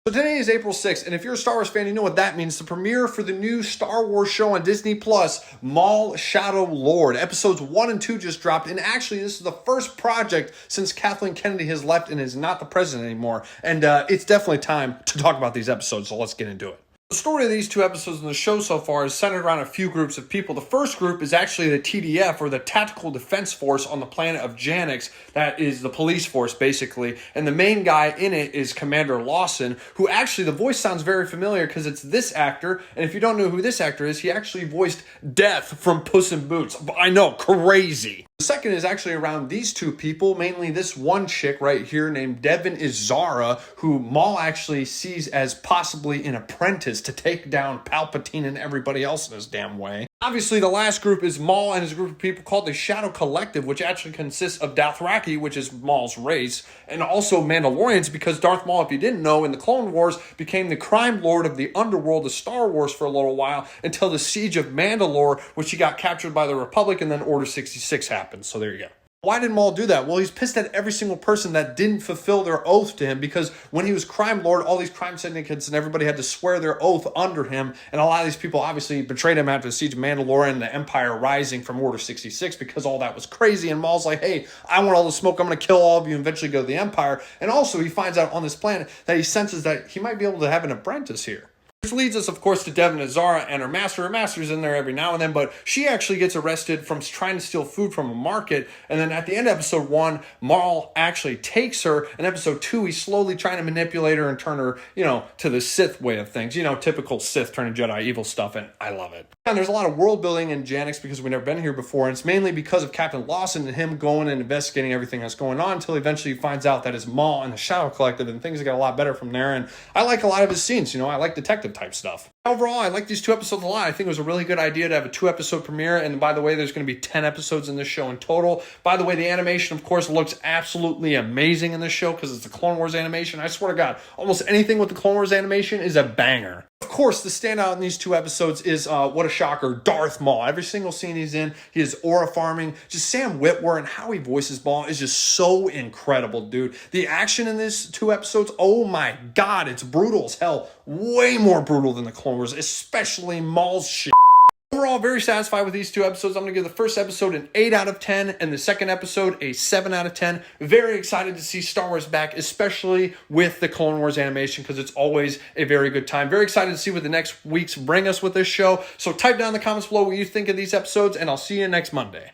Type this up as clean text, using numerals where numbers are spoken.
So today is April 6th, and if you're a Star Wars fan, you know what that means. The premiere for the new Star Wars show on Disney Plus, Maul Shadow Lord. Episodes 1 and 2 just dropped, and actually this is the first project since Kathleen Kennedy has left and is not the president anymore. And it's definitely time to talk about these episodes, so let's get into it. The story of these two episodes in the show so far is centered around a few groups of people. The first group is actually the TDF, or the Tactical Defense Force on the planet of Janix. That is the police force, basically. And the main guy in it is Commander Lawson, who actually, the voice sounds very familiar because it's this actor. And if you don't know who this actor is, he actually voiced Death from Puss in Boots. I know, crazy. The second is actually around these two people, mainly this one chick right here named Devin Izara, who Maul actually sees as possibly an apprentice to take down Palpatine and everybody else in his damn way. Obviously, the last group is Maul and his group of people called the Shadow Collective, which actually consists of Dothraki, which is Maul's race, and also Mandalorians, because Darth Maul, if you didn't know, in the Clone Wars became the crime lord of the underworld of Star Wars for a little while until the Siege of Mandalore, which he got captured by the Republic, and then Order 66 happened. So there you go. Why did Maul do that? Well, he's pissed at every single person that didn't fulfill their oath to him, because when he was crime lord, all these crime syndicates and everybody had to swear their oath under him, and a lot of these people obviously betrayed him after the Siege of Mandalore and the Empire rising from Order 66, because all that was crazy, and Maul's like, hey, I want all the smoke, I'm going to kill all of you and eventually go to the Empire. And also he finds out on this planet that he senses that he might be able to have an apprentice here. Which leads us, of course, to Devin Izara and her master. Her master's in there every now and then, but she actually gets arrested from trying to steal food from a market. And then at the end of episode 1, Maul actually takes her. In episode 2, he's slowly trying to manipulate her and turn her, to the Sith way of things. Typical Sith turning Jedi evil stuff, and I love it. And there's a lot of world building in Janix because we've never been here before, and it's mainly because of Captain Lawson and him going and investigating everything that's going on until eventually he finds out that it's Maul and the Shadow Collective, and things get a lot better from there. And I like a lot of his scenes. I like detective type stuff. Overall, I like these 2 episodes a lot. I think it was a really good idea to have a 2-episode premiere. And by the way, there's going to be 10 episodes in this show in total. By the way, the animation, of course, looks absolutely amazing in this show because it's a Clone Wars animation. I swear to God, almost anything with the Clone Wars animation is a banger. Of course, the standout in these 2 episodes is, what a shocker, Darth Maul. Every single scene he's in, he is aura farming. Just Sam Witwer and how he voices Maul is just so incredible, dude. The action in these 2 episodes, oh my God, it's brutal as hell. Way more brutal than the Clone Wars, especially Maul's shit. Overall, very satisfied with these 2 episodes. I'm going to give the first episode an 8 out of 10 and the second episode a 7 out of 10. Very excited to see Star Wars back, especially with the Clone Wars animation, because it's always a very good time. Very excited to see what the next weeks bring us with this show. So type down in the comments below what you think of these episodes, and I'll see you next Monday.